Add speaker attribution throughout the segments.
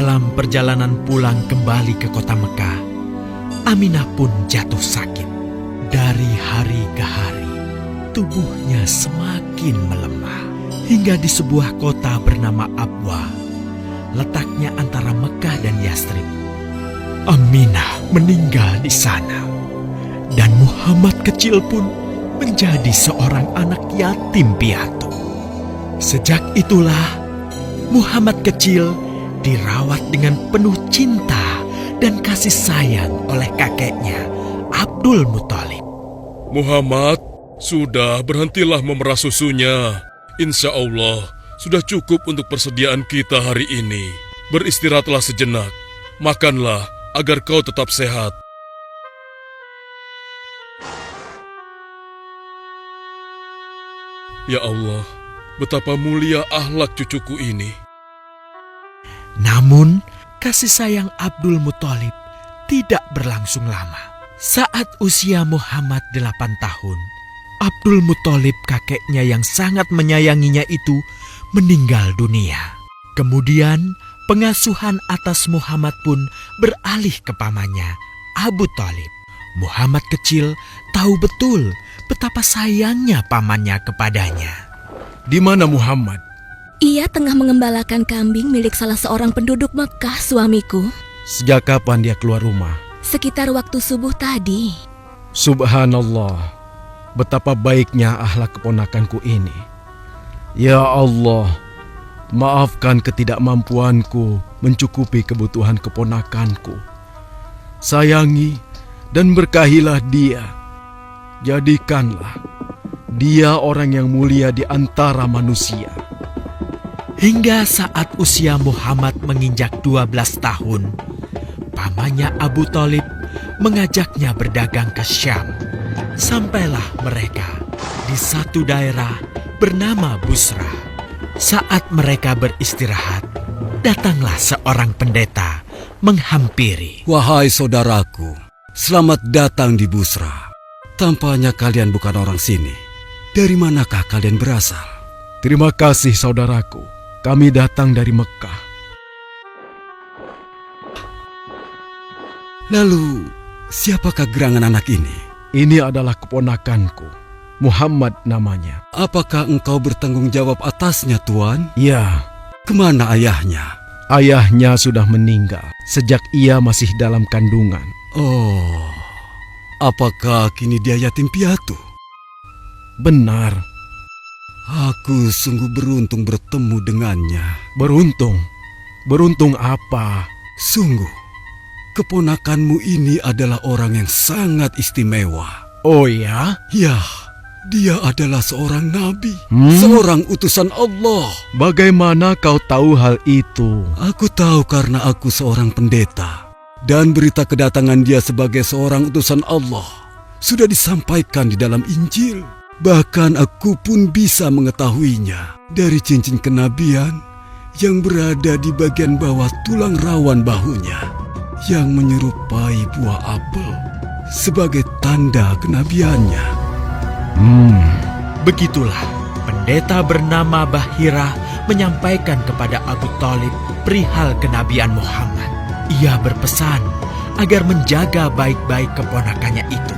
Speaker 1: Dalam perjalanan pulang kembali ke kota Mekah, Aminah pun jatuh sakit. Dari hari ke hari, tubuhnya semakin melemah. Hingga di sebuah kota bernama Abwa, letaknya antara Mekah dan Yastrib, Aminah meninggal di sana. Dan Muhammad kecil pun menjadi seorang anak yatim piatu. Sejak itulah Muhammad kecil dirawat dengan penuh cinta dan kasih sayang oleh kakeknya, Abdul Muthalib.
Speaker 2: Muhammad, sudah berhentilah memerah susunya. Insya Allah, sudah cukup untuk persediaan kita hari ini. Beristirahatlah sejenak. Makanlah agar kau tetap sehat. Ya Allah, betapa mulia akhlak cucuku ini.
Speaker 1: Namun, kasih sayang Abdul Muthalib tidak berlangsung lama. Saat usia Muhammad 8 tahun, Abdul Muthalib kakeknya yang sangat menyayanginya itu meninggal dunia. Kemudian, pengasuhan atas Muhammad pun beralih ke pamannya, Abu Thalib. Muhammad kecil tahu betul betapa sayangnya pamannya kepadanya.
Speaker 3: Di mana Muhammad?
Speaker 4: Ia tengah mengembalakan kambing milik salah seorang penduduk Mekah, suamiku.
Speaker 3: Sejak kapan dia keluar rumah?
Speaker 4: Sekitar waktu subuh tadi.
Speaker 3: Subhanallah, betapa baiknya akhlak keponakanku ini. Ya Allah, maafkan ketidakmampuanku mencukupi kebutuhan keponakanku. Sayangi dan berkahilah dia. Jadikanlah dia orang yang mulia di antara manusia.
Speaker 1: Hingga saat usia Muhammad menginjak 12 tahun, pamannya Abu Thalib mengajaknya berdagang ke Syam. Sampailah mereka di satu daerah bernama Busra. Saat mereka beristirahat, datanglah seorang pendeta menghampiri.
Speaker 5: Wahai saudaraku, selamat datang di Busra. Tampaknya kalian bukan orang sini. Dari manakah kalian berasal?
Speaker 3: Terima kasih saudaraku, kami datang dari Mekah.
Speaker 5: Lalu, siapakah gerangan anak ini?
Speaker 3: Ini adalah keponakanku, Muhammad namanya.
Speaker 5: Apakah engkau bertanggung jawab atasnya, Tuan?
Speaker 3: Ya,
Speaker 5: Kemana ayahnya?
Speaker 3: ayahnya sudah meninggal sejak ia masih dalam kandungan.
Speaker 5: Oh, apakah kini dia yatim piatu?
Speaker 3: Benar,
Speaker 5: Aku sungguh beruntung bertemu dengannya.
Speaker 3: beruntung. Beruntung apa?
Speaker 5: Sungguh, keponakanmu ini adalah orang yang sangat istimewa.
Speaker 3: Oh ya?
Speaker 5: Ya, dia adalah seorang nabi,
Speaker 3: Hmm?
Speaker 5: seorang utusan Allah.
Speaker 3: Bagaimana kau tahu hal itu?
Speaker 5: Aku tahu karena aku seorang pendeta. Dan berita kedatangan dia sebagai seorang utusan Allah sudah disampaikan di dalam Injil. Bahkan aku pun bisa mengetahuinya dari cincin kenabian yang berada di bagian bawah tulang rawan bahunya yang menyerupai buah apel sebagai tanda kenabiannya.
Speaker 1: Begitulah pendeta bernama Bahira menyampaikan kepada Abu Thalib perihal kenabian Muhammad. Ia berpesan agar menjaga baik-baik keponakannya itu,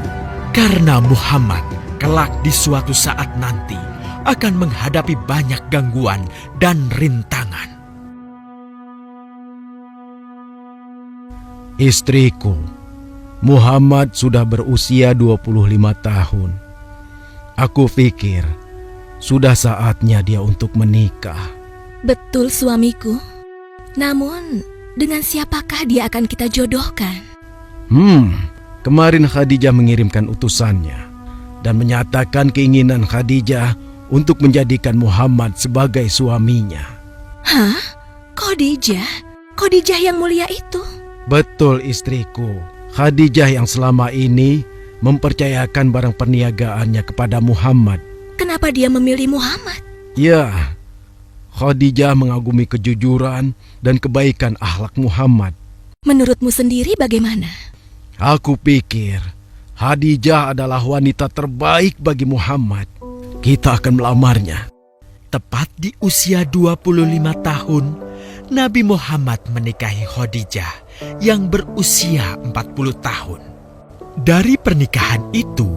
Speaker 1: karena Muhammad kelak di suatu saat nanti akan menghadapi banyak gangguan dan rintangan.
Speaker 3: Istriku, Muhammad sudah berusia 25 tahun. Aku pikir sudah saatnya dia untuk menikah.
Speaker 4: Betul, suamiku. Namun, dengan siapakah dia akan kita jodohkan?
Speaker 3: Kemarin Khadijah mengirimkan utusannya dan menyatakan keinginan Khadijah untuk menjadikan Muhammad sebagai suaminya.
Speaker 4: Hah? Khadijah? Khadijah yang mulia itu?
Speaker 3: Betul istriku, Khadijah yang selama ini mempercayakan barang perniagaannya kepada Muhammad.
Speaker 4: Kenapa dia memilih Muhammad?
Speaker 3: Ya, Khadijah mengagumi kejujuran dan kebaikan akhlak Muhammad.
Speaker 4: Menurutmu sendiri bagaimana?
Speaker 3: Aku pikir Khadijah adalah wanita terbaik bagi Muhammad. Kita akan melamarnya.
Speaker 1: Tepat di usia 25 tahun, Nabi Muhammad menikahi Khadijah yang berusia 40 tahun. Dari pernikahan itu,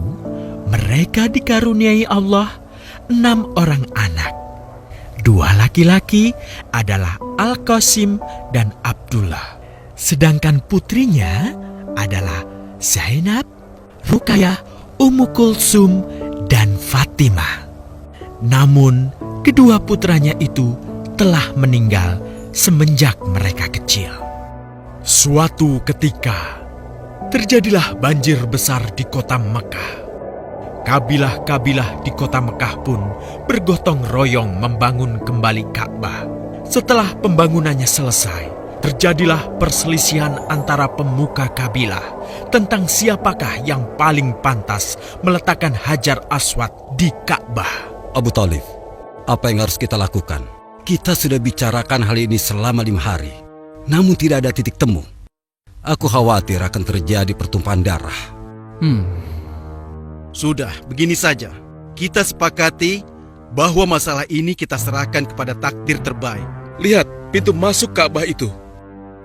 Speaker 1: mereka dikaruniai Allah 6 orang anak. 2 laki-laki adalah Al-Qasim dan Abdullah. Sedangkan putrinya adalah Zainab, Ruqayyah, Ummu Kulsum, dan Fatimah. Namun, kedua putranya itu telah meninggal semenjak mereka kecil. Suatu ketika, terjadilah banjir besar di kota Mekah. Kabilah-kabilah di kota Mekah pun bergotong royong membangun kembali Ka'bah. Setelah pembangunannya selesai, terjadilah perselisihan antara pemuka kabilah tentang siapakah yang paling pantas meletakkan Hajar Aswad di Ka'bah.
Speaker 5: Abu Talib, apa yang harus kita lakukan? Kita sudah bicarakan hal ini selama 5 hari, namun tidak ada titik temu. Aku khawatir akan terjadi pertumpahan darah.
Speaker 3: Sudah, begini saja. Kita sepakati bahwa masalah ini kita serahkan kepada takdir terbaik.
Speaker 2: Lihat pintu masuk Ka'bah itu.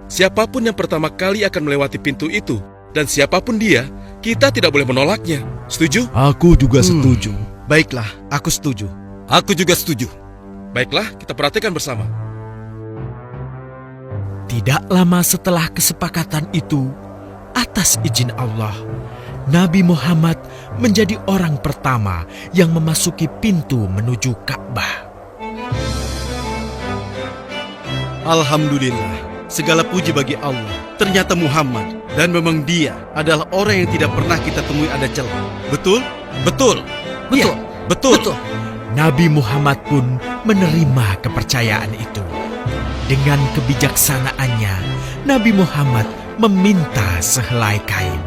Speaker 2: Siapapun yang pertama kali akan melewati pintu itu, dan siapapun dia, kita tidak boleh menolaknya. Setuju?
Speaker 3: Aku juga setuju. Baiklah, aku setuju.
Speaker 5: Aku juga setuju.
Speaker 2: Baiklah, kita perhatikan bersama.
Speaker 1: Tidak lama setelah kesepakatan itu, atas izin Allah, Nabi Muhammad menjadi orang pertama yang memasuki pintu menuju Ka'bah.
Speaker 3: Alhamdulillah, segala puji bagi Allah. Ternyata Muhammad, dan memang dia adalah orang yang tidak pernah kita temui ada celah. Betul?
Speaker 5: Betul.
Speaker 1: Ya,
Speaker 5: Betul.
Speaker 1: Nabi Muhammad pun menerima kepercayaan itu. Dengan kebijaksanaannya, Nabi Muhammad meminta sehelai kain,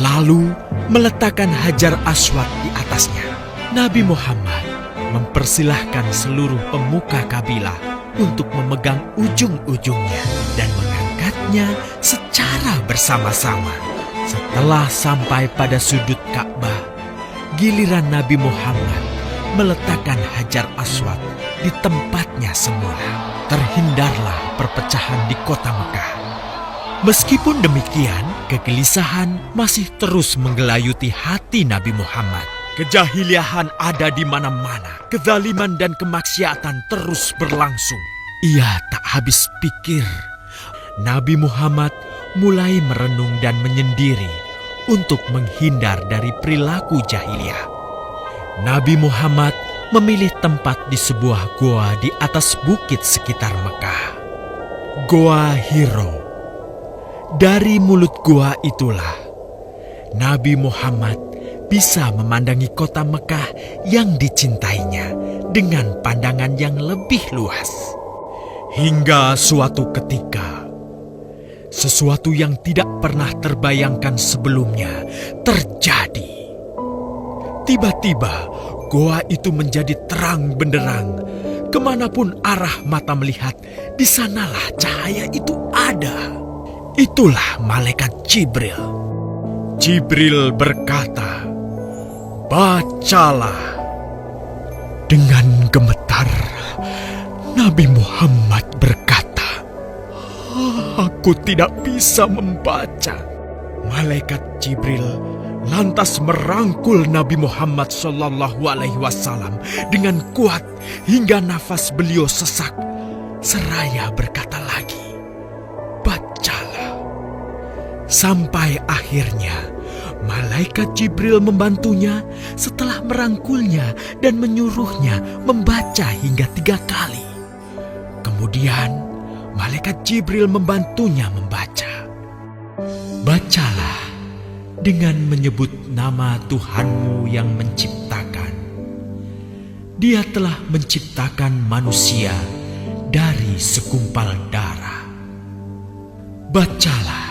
Speaker 1: lalu meletakkan Hajar Aswad di atasnya. Nabi Muhammad mempersilahkan seluruh pemuka kabilah untuk memegang ujung-ujungnya dan mengangkatnya secara bersama-sama. Setelah sampai pada sudut Ka'bah, giliran Nabi Muhammad meletakkan Hajar Aswad di tempatnya semula. Terhindarlah perpecahan di kota Mekah. Meskipun demikian, kegelisahan masih terus menggelayuti hati Nabi Muhammad. Kejahiliahan ada di mana-mana. Kezaliman dan kemaksiatan terus berlangsung. Ia tak habis pikir. Nabi Muhammad mulai merenung dan menyendiri untuk menghindar dari perilaku jahiliyah. Nabi Muhammad memilih tempat di sebuah goa di atas bukit sekitar Mekah. Goa Hiro. Dari mulut goa itulah Nabi Muhammad bisa memandangi kota Mekah yang dicintainya dengan pandangan yang lebih luas. Hingga suatu ketika, sesuatu yang tidak pernah terbayangkan sebelumnya terjadi. Tiba-tiba, goa itu menjadi terang benderang. Kemanapun arah mata melihat, di sanalah cahaya itu ada. Itulah malaikat Jibril. Jibril berkata, "Bacalah." Dengan gemetar, Nabi Muhammad berkata, "Aku tidak bisa membaca." Malaikat Jibril lantas merangkul Nabi Muhammad SAW dengan kuat hingga nafas beliau sesak. Seraya berkata lagi, "Bacalah." Sampai akhirnya malaikat Jibril membantunya setelah merangkulnya dan menyuruhnya membaca hingga 3 kali. Kemudian malaikat Jibril membantunya membaca. "Bacalah dengan menyebut nama Tuhanmu yang menciptakan. Dia telah menciptakan manusia dari segumpal darah. Bacalah,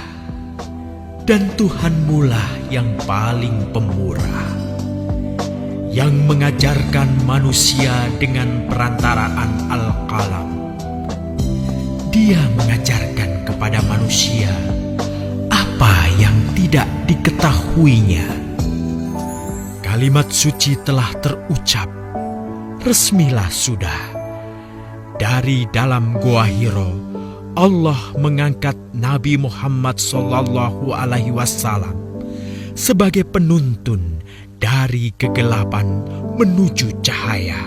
Speaker 1: dan Tuhanmulah yang paling pemurah, yang mengajarkan manusia dengan perantaraan Al-Qalam. Dia mengajarkan kepada manusia apa yang tidak diketahuinya." Kalimat suci telah terucap. Resmilah sudah. Dari dalam Gua Hiro, Allah mengangkat Nabi Muhammad SAW sebagai penuntun dari kegelapan menuju cahaya,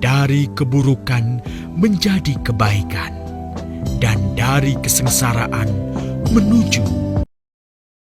Speaker 1: dari keburukan menjadi kebaikan, dan dari kesengsaraan menuju